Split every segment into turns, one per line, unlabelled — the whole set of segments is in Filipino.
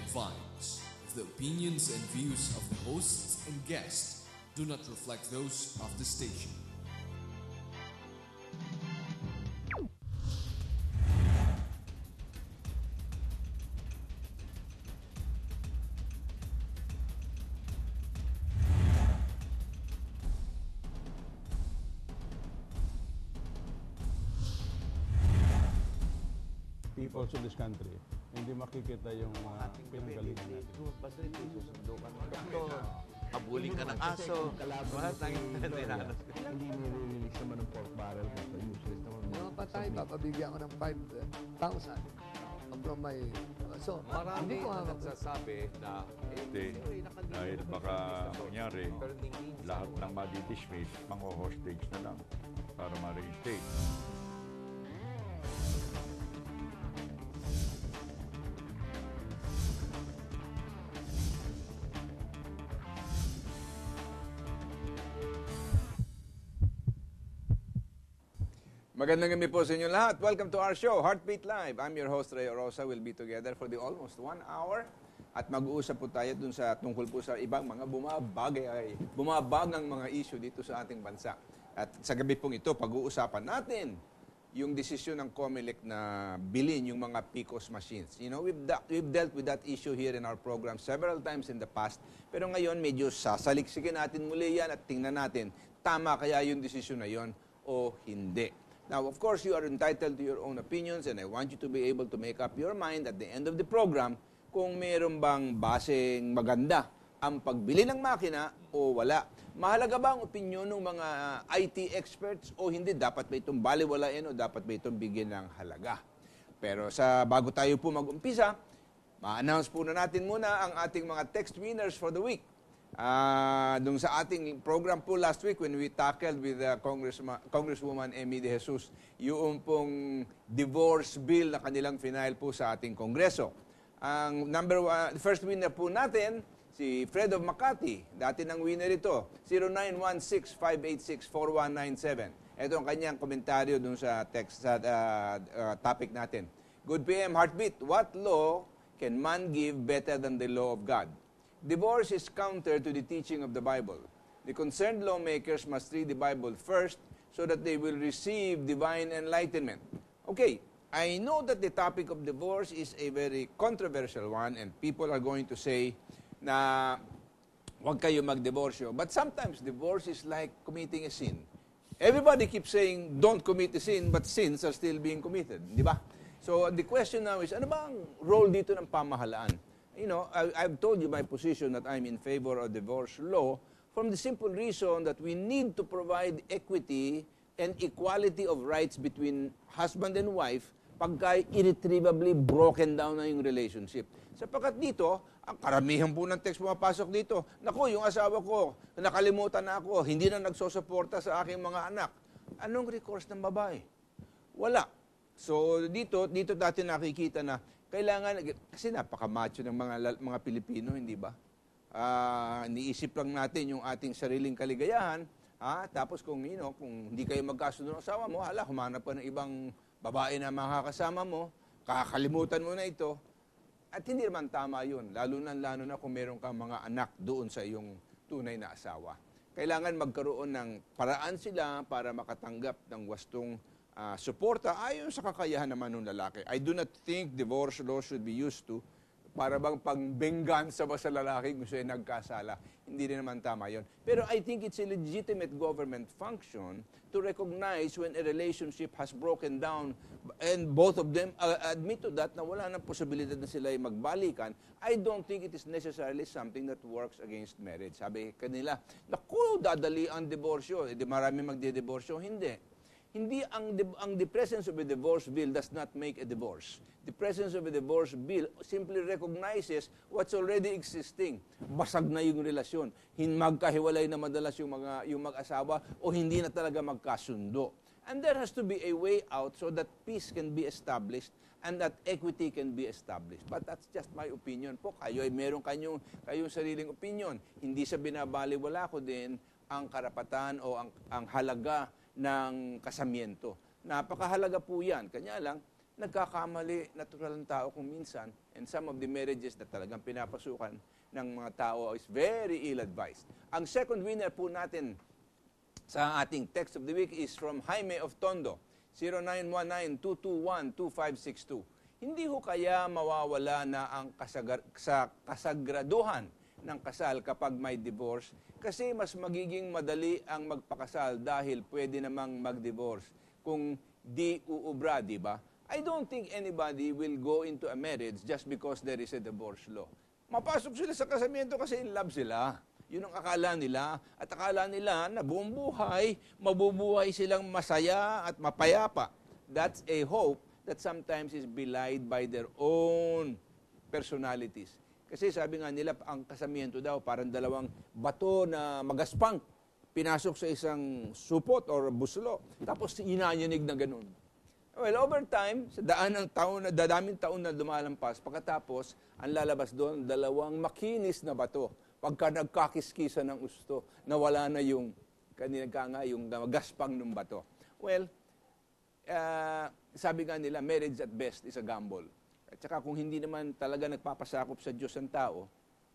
advised, the opinions and views of the hosts and guests do not reflect those of the station.
Peoples of this country, hindi makikita yung mga pinanggalingan natin.
Basta ito, susundukan mo. Doktor, abuling ka ng aso. Lahat ng tinanas.
Hindi nire-release naman ng pork barrel kasi useless naman.
Mga patay, papabigyan ko ng 5,000 from my... So,
Marami na nagsasabi na
Hindi. Dahil baka mangyari, lahat ng madi-dismiss, mang-hostage na lang para ma-reinstate.
Magandang gabi po sa inyo lahat. Welcome to our show, Heartbeat Live. I'm your host, Ray Orosa. We'll be together for the almost 1 hour. At mag-uusap po tayo dun sa tungkol po sa ibang mga bumabagang mga issue dito sa ating bansa. At sa gabi pong ito, pag-uusapan natin yung desisyon ng COMELEC na bilhin yung mga PCOS machines. You know, we've dealt with that issue here in our program several times in the past. Pero ngayon, medyo sasaliksikin natin muli yan at tingnan natin, tama kaya yung desisyon na yon o hindi. Now, of course, you are entitled to your own opinions and I want you to be able to make up your mind at the end of the program kung meron bang baseng maganda ang pagbili ng makina o wala. Mahalaga ba ang opinion ng mga IT experts o hindi? Dapat ba itong baliwalain o dapat ba itong bigyan ng halaga? Pero bago tayo po mag-umpisa, ma-announce po na natin muna ang ating mga text winners for the week. Dung sa ating program po last week when we tackled with Congresswoman Amy De Jesus yung pong divorce bill na kanilang final po sa ating Kongreso. Ang the first winner po natin, si Fred of Makati. Dati ng winner ito, 0916-586-4197. Ito ang kanyang komentaryo dun sa text sa topic natin. Good PM Heartbeat, what law can man give better than the law of God? Divorce is counter to the teaching of the Bible. The concerned lawmakers must read the Bible first so that they will receive divine enlightenment. Okay, I know that the topic of divorce is a very controversial one and people are going to say na huwag kayo magdiborsyo. But sometimes divorce is like committing a sin. Everybody keeps saying don't commit a sin but sins are still being committed. Di ba? So the question now is, ano ba ang role dito ng pamahalaan? You know, I've told you my position that I'm in favor of divorce law from the simple reason that we need to provide equity and equality of rights between husband and wife pagka irretrievably broken down na yung relationship. Sapagkat dito, ang karamihan po ng text pumapasok dito, naku, yung asawa ko, nakalimutan na ako, hindi na nagsosuporta sa aking mga anak. Anong recourse ng babae? Wala. So dito dati nakikita na kailangan, kasi napaka-macho ng mga Pilipino, hindi ba? Niisip lang natin yung ating sariling kaligayahan, tapos kung hindi kayo magkasundo ng asawa mo, humanap ka ng ibang babae na makakasama mo, kakalimutan mo na ito. At hindi naman tama yun, lalo na kung meron kang mga anak doon sa iyong tunay na asawa. Kailangan magkaroon ng paraan sila para makatanggap ng wastong suporta ayon sa kakayahan naman ng lalaki. I do not think divorce law should be used to para bang pangbenggansa ba sa lalaki kung siya nagkasala. Hindi rin naman tama yon. Pero I think it's a legitimate government function to recognize when a relationship has broken down and both of them admit to that na wala nang posibilidad na sila ay magbalikan. I don't think it is necessarily something that works against marriage. Sabi kanila, naku, dadali ang diborsyo. Marami magdidiborsyo. Hindi ang the presence of a divorce bill does not make a divorce. The presence of a divorce bill simply recognizes what's already existing. Basag na yung relasyon. Magkahiwalay na madalas yung mag-asawa o hindi na talaga magkasundo. And there has to be a way out so that peace can be established and that equity can be established. But that's just my opinion po. Kayo ay meron kayong sariling opinion. Hindi sa binabaliwala ko din ang karapatan o ang halaga ng kasamiento. Napakahalaga po yan. Kanya lang, nagkakamali, natural ang tao kung minsan. And some of the marriages na talagang pinapasukan ng mga tao is very ill-advised. Ang second winner po natin sa ating text of the week is from Jaime of Tondo, 0919-221-2562. Hindi ho kaya mawawala na ang kasagraduhan ng kasal kapag may divorce kasi mas magiging madali ang magpakasal dahil pwede namang mag-divorce kung di uubra, di ba? I don't think anybody will go into a marriage just because there is a divorce law. Mapasok sila sa kasamiento kasi in love sila. Yun ang akala nila. At akala nila na buong buhay, mabubuhay silang masaya at mapayapa. That's a hope that sometimes is belied by their own personalities. Kasi sabi nga nila, ang kasamiento daw, parang dalawang bato na magaspang. Pinasok sa isang supot or buslo. Tapos inanyanig na ganun. Well, over time, sa dadaming taon na lumalampas, pagkatapos, ang lalabas doon, dalawang makinis na bato. Pagka nagkakiskisa ng gusto, nawala na yung gaspang ng bato. Well, sabi nga nila, marriage at best is a gamble. At saka kung hindi naman talaga nagpapasakop sa Diyos ang tao,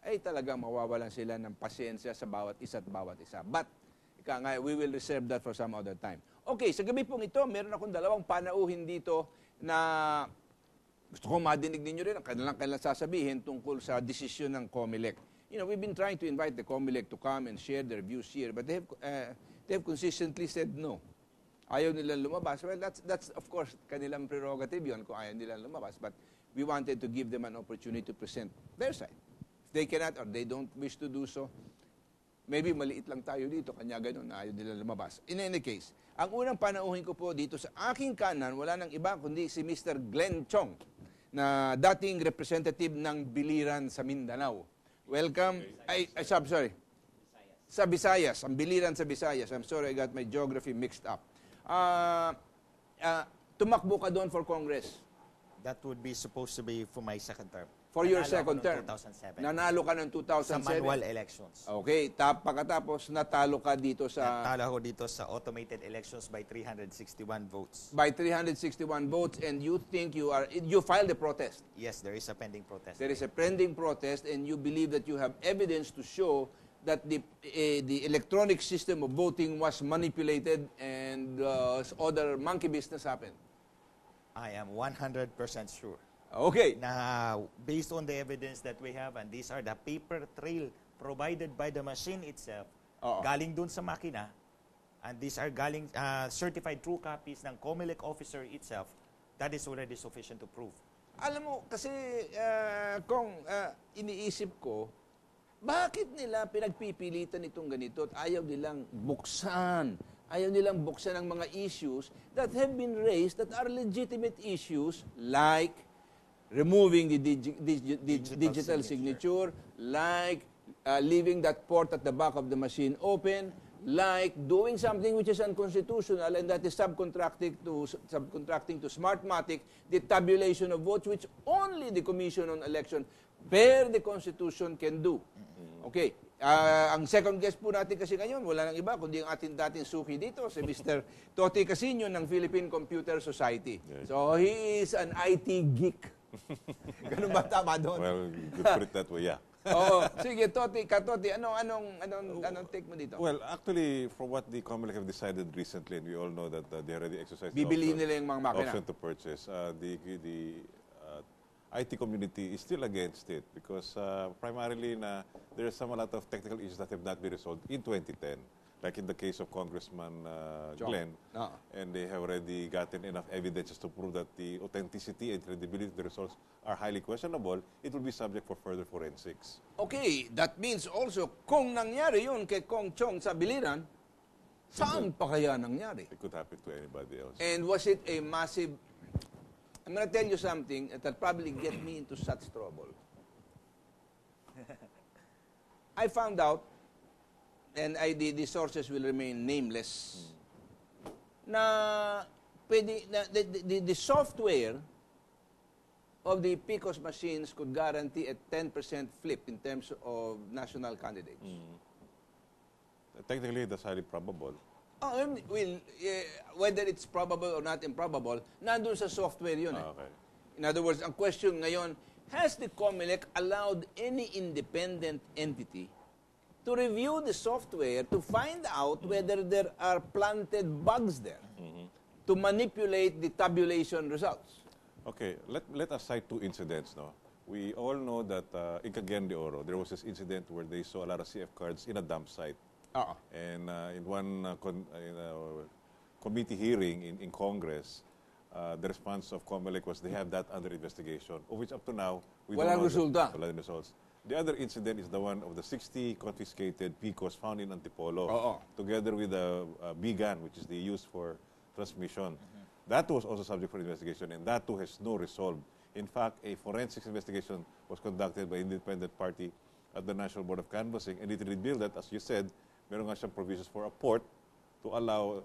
ay talagang mawawalan sila ng pasyensya sa bawat isa at bawat isa. But, we will reserve that for some other time. Okay, sa gabi pong ito, meron akong dalawang panauhin dito na gusto kong madinig ninyo rin ang kanilang sasabihin tungkol sa desisyon ng COMELEC. You know, we've been trying to invite the COMELEC to come and share their views here, but they have consistently said no. Ayaw nilang lumabas. Well, that's of course kanilang prerogative yun kung ayaw nilang lumabas, but we wanted to give them an opportunity to present their side. If they cannot or they don't wish to do so, maybe maliit lang tayo dito, kanya ganun, na ayaw nila lumabas. In any case, ang unang panauhin ko po dito sa aking kanan, wala nang iba kundi si Mr. Glenn Chong, na dating representative ng Biliran sa Mindanao. Welcome. Sorry. Sa Visayas. Ang Biliran sa Visayas. I'm sorry, I got my geography mixed up. Tumakbo ka doon for Congress.
That would be supposed to be for my second term.
For your second term.
2007.
Nanalo ka ng 2007.
Sa manual elections.
Okay. Pagkatapos, natalo ka dito sa...
Natalo ako dito sa automated elections by 361 votes.
By 361 votes, and you think you filed a protest.
Yes, there is a pending protest.
There is a pending protest, and you believe that you have evidence to show that the electronic system of voting was manipulated and other monkey business happened.
I am 100% sure.
Okay.
Na based on the evidence that we have, and these are the paper trail provided by the machine itself, galing dun sa makina, and these are galing certified true copies ng COMELEC officer itself, that is already sufficient to prove.
Alam mo, kasi kung iniisip ko, bakit nila pinagpipilitan itong ganito at ayaw nilang buksan ang mga issues that have been raised that are legitimate issues like removing the digital signature, like leaving that port at the back of the machine open, like doing something which is unconstitutional, and that is subcontracting to Smartmatic the tabulation of votes, which only the Commission on Election per the Constitution can do. Okay. Ang second guest po natin kasi ngayon, wala nang iba kundi ang ating dating suki dito, si Mr. Toti Casino ng Philippine Computer Society. Yes. So, he is an IT geek. Ganun ba tama doon?
Well, you could put it that way, yeah.
Oo. Sige, Toti, anong take mo dito?
Well, actually, from what the COMELEC have decided recently, and we all know that they already exercised
Bibili nila yung mga makina.
option to purchase, the IT community is still against it because primarily there are a lot of technical issues that have not been resolved in 2010, like in the case of Congressman Glenn, and they have already gotten enough evidence to prove that the authenticity and credibility of the results are highly questionable. It will be subject for further forensics.
Okay, that means also, kung nangyari yun kay Kong Chong sa Biliran, saan pa kaya nangyari?
It could happen to anybody else.
And was it a massive... I'm going to tell you something that'll probably get me into such trouble. I found out, and the sources will remain nameless, na the software of the PICOS machines could guarantee a 10% flip in terms of national candidates.
Technically, that's highly probable.
Whether it's probable or not improbable, nandun sa software yun.
Okay.
In other words, ang question ngayon, has the COMELEC allowed any independent entity to review the software to find out whether there are planted bugs there to manipulate the tabulation results?
Okay, let us cite 2 incidents. No, we all know that in Cagayan de Oro, there was this incident where they saw a lot of CF cards in a dump site. And in one committee hearing in Congress, the response of COMELEC was they have that under investigation, of which up to now, we don't know the results. The other incident is the one of the 60 confiscated PICOs found in Antipolo, together with a B-gun, which is the used for transmission. That was also subject for investigation, and that too has no resolve. In fact, a forensics investigation was conducted by an independent party at the National Board of Canvassing, and it revealed that, as you said, meron nga siyang provisions for a port to allow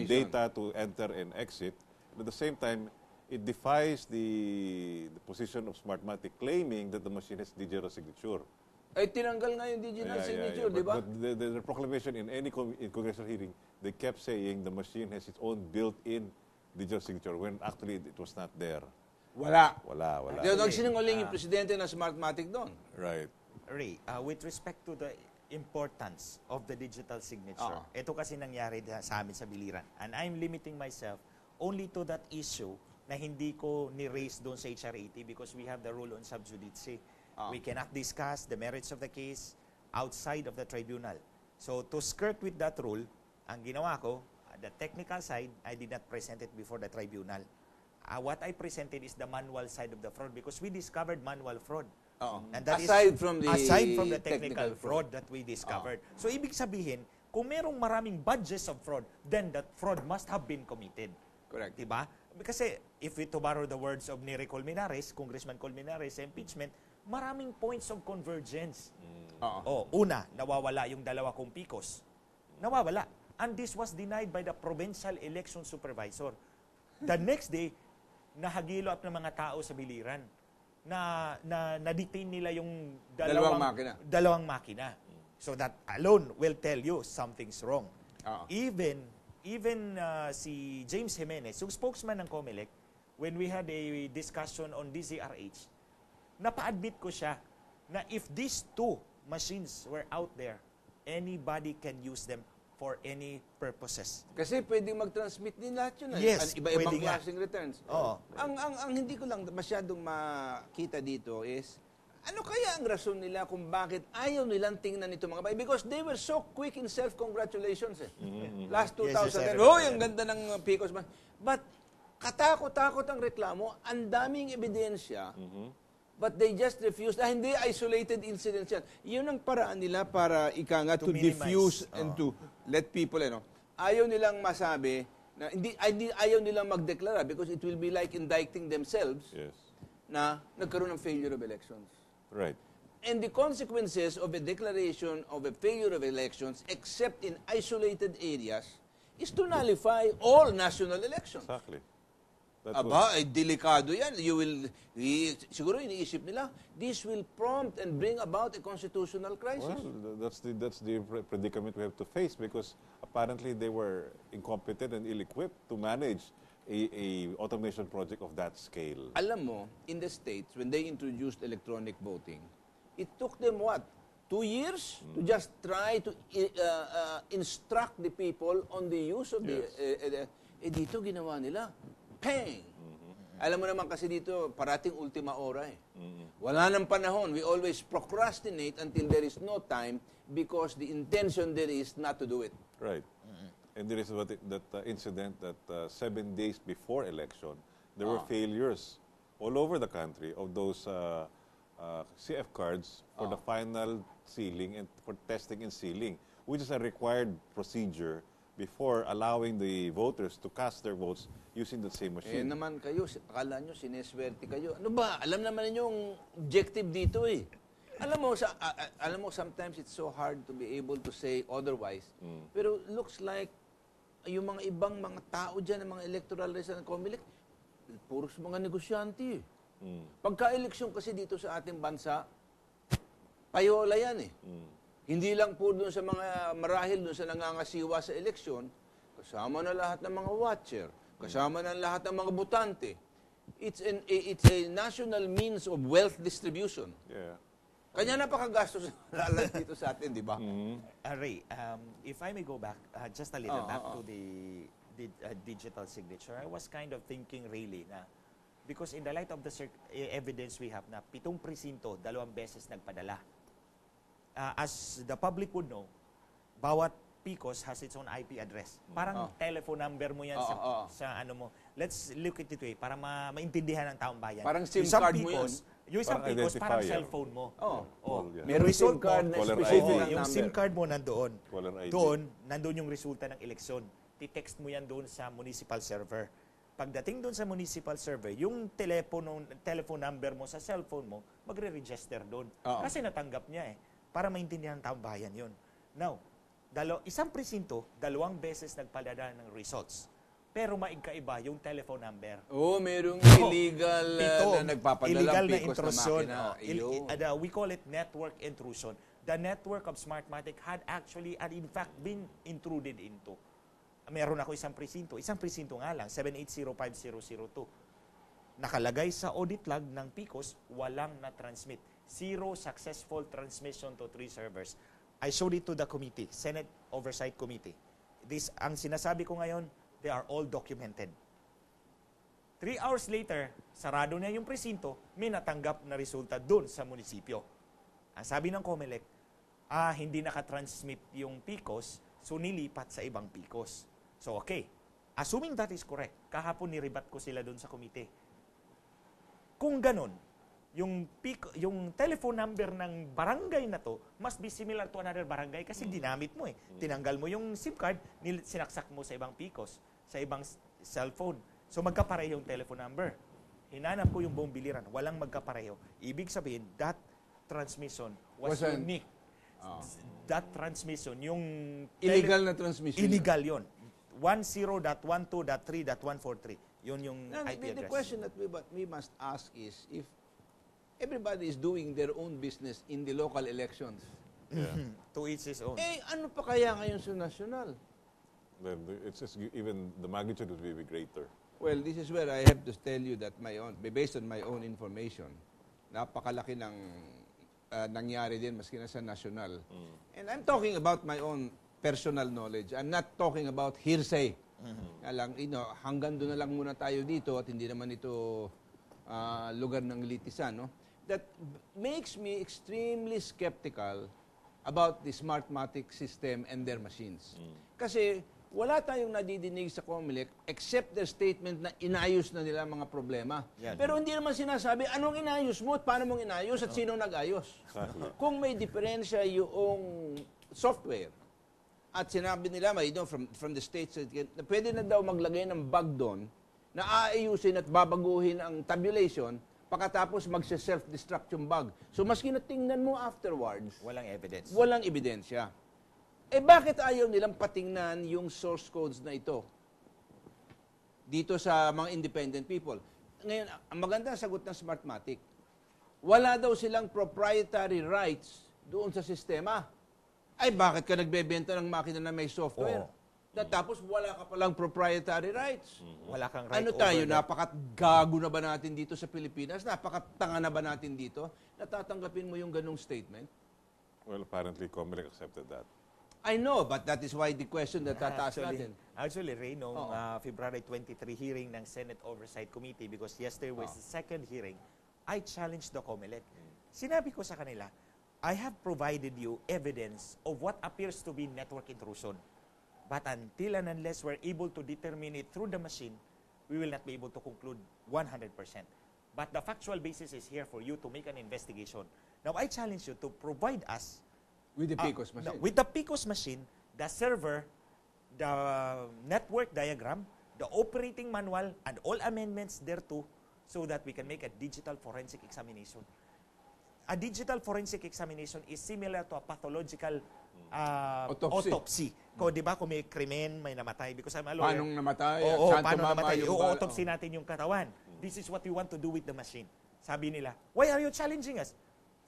data to enter and exit. But at the same time, it defies the position of Smartmatic claiming that the machine has digital signature.
Ay, tinanggal nga yung digital signature, di ba?
But the proclamation in any congressional hearing, they kept saying the machine has its own built-in digital signature when actually it was not there.
Wala.
Nagsinungaling
yung presidente ng Smartmatic doon.
Right.
Ray, with respect to the importance of the digital signature, ito kasi nangyari sa amin sa Biliran. And I'm limiting myself only to that issue na hindi ko ni-raise doon sa HR 80 because we have the rule on sub judice. We cannot discuss the merits of the case outside of the tribunal. So to skirt with that rule, ang ginawa ko, the technical side, I did not present it before the tribunal. What I presented is the manual side of the fraud because we discovered manual fraud. And that
aside from
the technical fraud that we discovered. So ibig sabihin, kung merong maraming badges of fraud, then that fraud must have been committed.
Correct.
Diba? Kasi if we to borrow the words of Nery Colmenares, Congressman Colmenares, sa impeachment, maraming points of convergence. Una, nawawala yung 2 kong PICOs. Nawawala. And this was denied by the provincial election supervisor. The next day, nahagilo up ng mga tao sa Biliran na-detain nila yung dalawang makina. So that alone will tell you something's wrong. Even si James Jimenez, yung spokesman ng COMELEC, when we had a discussion on DZRH, napa-admit ko siya na if these 2 machines were out there, anybody can use them for any purposes.
Kasi pwedeng mag-transmit din lahat yun.
Yes,
iba-ibang klaseng returns. Ang hindi ko lang masyadong makita dito is, ano kaya ang rason nila kung bakit ayaw nilang tingnan ito mga bahay? Because they were so quick in self-congratulations. Last 2010, ang ganda ng PICOs. But katakot-takot ang reklamo, ang daming ebidensya, but they just refused. Hindi, isolated incidents yan. Yun ang paraan nila para to diffuse and to let people, ayaw nilang masabi, na ayaw nilang magdeklara because it will be like indicting themselves na nagkaroon ng failure of elections.
Right.
And the consequences of a declaration of a failure of elections, except in isolated areas, is to nullify all national elections.
Exactly.
Delikado yan. Siguro iniisip nila, this will prompt and bring about a constitutional crisis.
Well, that's the predicament we have to face because apparently they were incompetent and ill-equipped to manage a automation project of that scale.
Alam mo, in the States, when they introduced electronic voting, it took them 2 years to just try to instruct the people on the use of dito ginawa nila. Pang! Alam mo naman kasi dito, parating ultima ora Wala nang panahon. We always procrastinate until there is no time because the intention there is not to do it.
Right. And there is that incident that 7 days before election, there were failures all over the country of those CF cards for the final sealing and for testing and sealing, which is a required procedure before allowing the voters to cast their votes using the same machine.
Naman kayo, akala nyo, sineswerte kayo. Ano ba? Alam naman ninyo yung objective dito Alam mo, sometimes it's so hard to be able to say otherwise. Pero looks like yung mga ibang mga tao dyan, mga electoral residents ng COMELEC, puros mga negosyante Pagka-eleksyon kasi dito sa ating bansa, payola yan Hindi lang po doon sa mga marahil doon sa nangangasiwa sa eleksyon, kasama na lahat ng mga watcher, kasama na lahat ng mga botante. It's a national means of wealth distribution.
Yeah.
Kanya napakagastos lalo dito sa atin, di ba?
Ray, if I may go back just a little back to the digital signature, I was kind of thinking really na because in the light of the evidence we have na 7 presinto, 2 beses nagpadala. As the public would know, bawat PCOS has its own IP address. Parang telephone number mo yan sa ano mo. Let's look at it way para maintindihan ng taong bayan.
Parang SIM card mo yan.
Yung isang
Parang
PCOS, parang
identifier.
cellphone mo.
Yeah.
Meron SIM card na
Caller
specific
ID.
ng
yung
number.
SIM card mo nandoon.
Caller ID.
Doon, nandoon yung resulta ng eleksyon. Titext mo yan doon sa municipal server. Pagdating doon sa municipal server, yung telephone number mo sa cellphone mo, magre-register doon. Kasi natanggap niya para maintindihan ng taong bayan yun. Now, isang presinto, 2 beses nagpadala ng results. Pero maigkaiba yung telephone number.
Merong illegal na nagpapadala
illegal na
PCOS
intrusion.
na makina.
We call it network intrusion. The network of Smartmatic had actually, and in fact, been intruded into. Meron ako isang presinto nga lang, 7805002. Nakalagay sa audit log ng PCOS, walang na-transmit. 0 successful transmission to 3 servers. I showed it to the committee, Senate Oversight Committee. Ang sinasabi ko ngayon, they are all documented. 3 hours later, sarado na yung presinto, may natanggap na resulta doon sa munisipyo. Ang sabi ng COMELEC, hindi nakatransmit yung PCOS, so nilipat sa ibang PCOS. So okay, assuming that is correct, kahapon niribat ko sila doon sa komite. Kung ganun, yung telephone number ng barangay na to must be similar to another barangay kasi ginamit mo Tinanggal mo yung SIM card, sinaksak mo sa ibang PCOS, sa ibang cellphone. So magkapareho yung telephone number. Hinanap ko yung buong biliran, walang magkapareho. Ibig sabihin, that transmission was unique. That transmission, yung
Illegal na transmission.
Illegal yun. 10.12.3.143. Yun yung IP address.
The question that we must ask is if everybody is doing their own business in the local elections.
To each his own.
Ano pa kaya ngayon sa national?
Then it's just, even the magnitude would be greater.
Well, this is where I have to tell you that based on my own information, napakalaki ng nangyari din maski na sa national. And I'm talking about my own personal knowledge. I'm not talking about hearsay. Hanggang doon na lang muna tayo dito at hindi naman ito lugar ng litisan. No? That makes me extremely skeptical about the Smartmatic system and their machines. Kasi wala tayong nadidinig sa COMELEC except their statement na inayos na nila mga problema. Pero hindi naman sinasabi anong inayos mo at paano mong inayos at sino nag-ayos. Kung may diferensya yung software at sinabi nila from the states na pwede na daw maglagay ng bug doon na aayusin at babaguhin ang tabulation pagkatapos magse-self-destruct yung bug. So maski na tingnan mo afterwards,
walang evidence.
Walang ebidensya. Bakit ayaw nilang patingnan yung source codes na ito dito sa mga independent people? Ngayon, ang magandang sagot ng Smartmatic, wala daw silang proprietary rights doon sa sistema. Bakit ka nagbebenta ng makina na may software? Tapos wala ka palang proprietary rights.
Wala kang right
Ano tayo, napakagago na ba natin dito sa Pilipinas? Napakatanga na ba natin dito? Natatanggapin mo yung ganong statement?
Well, apparently, COMELEC accepted that.
I know, but that is why the question that tataas natin.
Actually, Ray, noong February 23 hearing ng Senate Oversight Committee, because yesterday was the second hearing, I challenged the COMELEC. Sinabi ko sa kanila, I have provided you evidence of what appears to be network intrusion. But until and unless we're able to determine it through the machine, we will not be able to conclude 100%. But the factual basis is here for you to make an investigation. Now, I challenge you to provide us
with the PCOS machine.
With the PCOS machine, the server, the network diagram, the operating manual, and all amendments thereto so that we can make a digital forensic examination. A digital forensic examination is similar to a pathological autopsy. Di ba, kung may krimen, may namatay. Because I'm a lawyer.
Paano namatay?
Paano namatay? O-autopsy natin yung katawan. This is what you want to do with the machine. Sabi nila, why are you challenging us?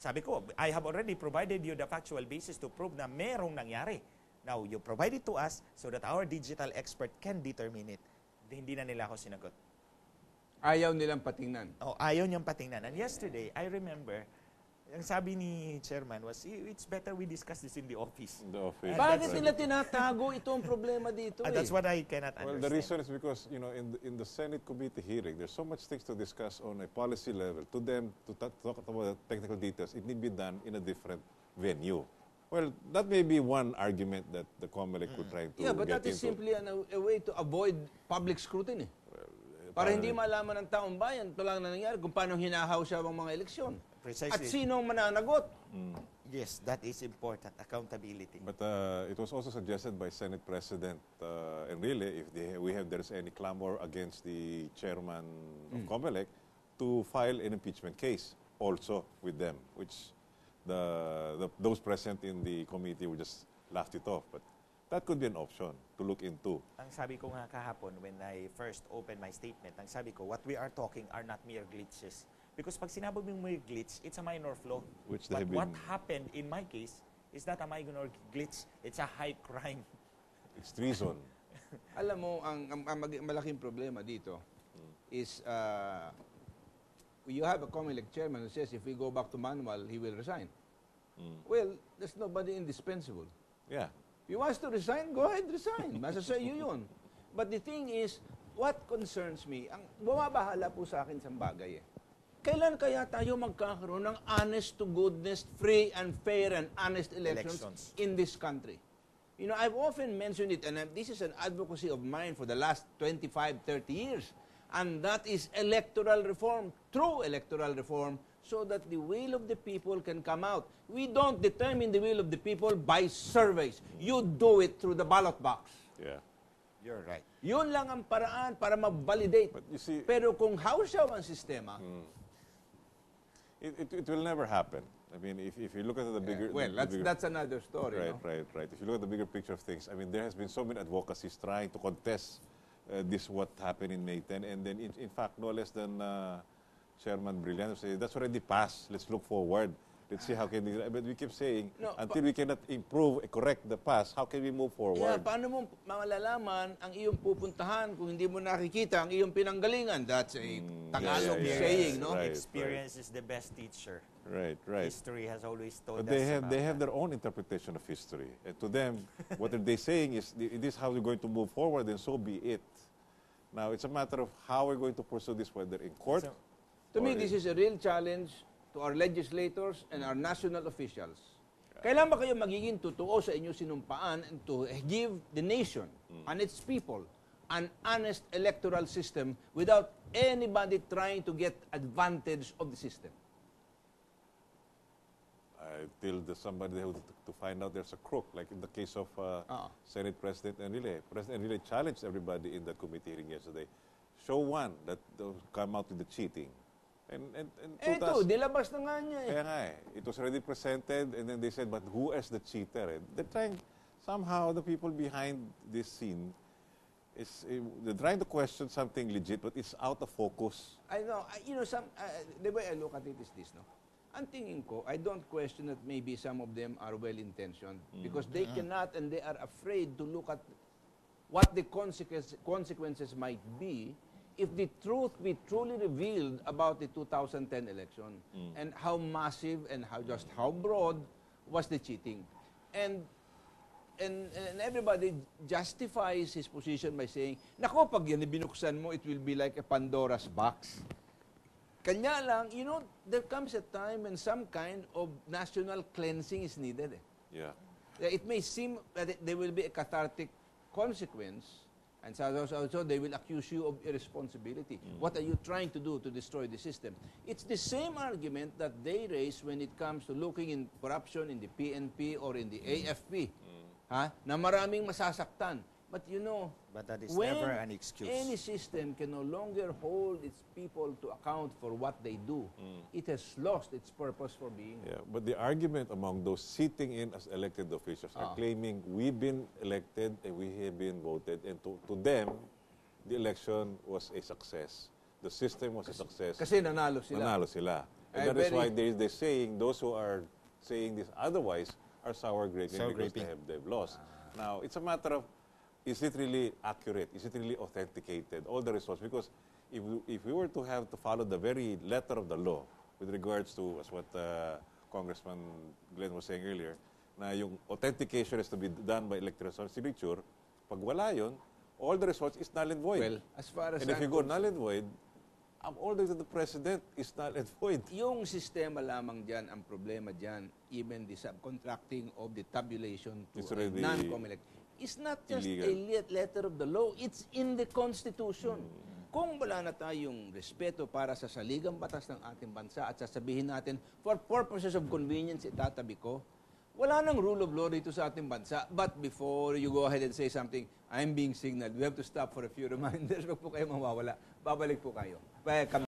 Sabi ko, I have already provided you the factual basis to prove na merong nangyari. Now, you provide it to us so that our digital expert can determine it. Hindi na nila ako sinagot.
Ayaw nilang patingnan.
Oh, ayaw niyang patingnan. And yesterday, I remember, ang sabi ni chairman was, it's better we discuss this in the office.
The office.
Bakit nila tinatago itong problema dito?
That's what I cannot
Well,
understand.
the reason is because, in the Senate committee hearing, there's so much things to discuss on a policy level. To them, to talk about the technical details, it need be done in a different venue. Well, that may be one argument that the COMELEC could try to
Yeah, but
get
that is
into.
simply a way to avoid public scrutiny. Para hindi malaman ng taong bayan, ito lang na nangyari kung paano hinahaw siya ng mga eleksyon.
Precisely.
At sino ang mananagot?
Yes, that is important. Accountability.
But it was also suggested by Senate President Enrile, if there's any clamor against the chairman of COMELEC, to file an impeachment case also with them, which those present in the committee would just laughed it off. But that could be an option to look into.
Ang sabi ko nga kahapon when I first opened my statement, ang sabi ko, what we are talking are not mere glitches. Because pag sinabi mo mere glitch, it's a minor flaw.
Which
But what happened in my case is not a minor glitch, it's a high crime.
It's treason.
Alam mo, ang malaking problema dito is you have a COMELEC chairman who says if we go back to manual, he will resign. Well, there's nobody indispensable.
Yeah.
If he wants to resign, go ahead, resign. Masasa'yo yun. But the thing is, what concerns me, ang bumabahala po sa akin sa bagay Kailan kaya tayo magkakaroon ng honest to goodness, free and fair and honest elections in this country? You know, I've often mentioned it, and this is an advocacy of mine for the last 25, 30 years, and that is electoral reform, true electoral reform, so that the will of the people can come out. We don't determine the will of the people by surveys. You do it through the ballot box.
Yeah.
You're right.
Yun lang ang paraan para ma-validate.
But you see,
pero kung house-show ang sistema,
it will never happen. I mean, if you look at the bigger...
well, that's another story.
Right. If you look at the bigger picture of things, I mean, there has been so many advocacies trying to contest what happened in May 10, and then in fact, no less than Chairman Brilliant said, that's already passed. Let's look forward. Let's see how can we... But we keep saying, until we cannot improve, correct the past, how can we move forward?
Yeah, paano mo malalaman ang iyong pupuntahan kung hindi mo nakikita ang iyong pinanggalingan? That's a Tagalog saying, no?
Right,
Experience is the best teacher.
Right.
History has always told
But
us
they have their own interpretation of history. And to them, what they're saying is, this is how we're going to move forward, and so be it. Now, it's a matter of how we're going to pursue this, whether in court.
To me, this is a real challenge to our legislators and our national officials. Kailan ba kayo magiging totoo sa inyong sinumpaan and to give the nation and its people an honest electoral system without anybody trying to get advantage of the system?
Till somebody to find out there's a crook, like in the case of Senate President Enrile. President Enrile challenged everybody in that committee hearing yesterday. Show one that come out with the cheating. And
ito, dilabas na nga niya
Kaya nga it was already presented, and then they said, but who is the cheater? And they're trying, somehow the people behind this scene, they're trying to question something legit, but it's out of focus.
I know, the way I look at it is this, no? Ang tingin ko, I don't question that maybe some of them are well-intentioned because they cannot and they are afraid to look at what the consequences might be if the truth be truly revealed about the 2010 election and how massive and how broad was the cheating. And everybody justifies his position by saying, nako, pag yan binuksan mo, it will be like a Pandora's box. Kanya lang, there comes a time when some kind of national cleansing is needed.
Yeah.
It may seem that there will be a cathartic consequence, and so they will accuse you of irresponsibility. What are you trying to do to destroy the system? It's the same argument that they raise when it comes to looking in corruption in the PNP or in the AFP. Na maraming masasaktan. But
but that is
when
never an excuse.
Any system can no longer hold its people to account for what they do. It has lost its purpose for being.
Yeah, but the argument among those sitting in as elected officials are claiming we've been elected and we have been voted, and to them, the election was a success. The system was a success.
Kasi nanalo sila.
Nanalo sila.
Ay,
And that is
very-
why there is this saying, those who are saying this otherwise are sour graping
Sour
because
graping.
they've lost. Now, it's a matter of, is it really accurate? Is it really authenticated? All the results. Because if we were to have to follow the very letter of the law with regards to, as what Congressman Glenn was saying earlier, na yung authentication is to be done by electronic signature, pag wala yun, all the results is null and void.
Well, as far as
and if
I'm
you go
concerned-
null and void, ang order of the president is null and void.
Yung sistema lamang dyan, ang problema dyan, even the subcontracting of the tabulation to
It's
a
already
non-COMELEC, is not just
illegal.
a letter of the law, it's in the Constitution. Kung wala na tayong respeto para sa saligang batas ng ating bansa at sasabihin natin, for purposes of convenience, itatabi ko, wala nang rule of law dito sa ating bansa. But before you go ahead and say something, I'm being signaled. We have to stop for a few reminders. Wag po kayo mawawala. Babalik po kayo.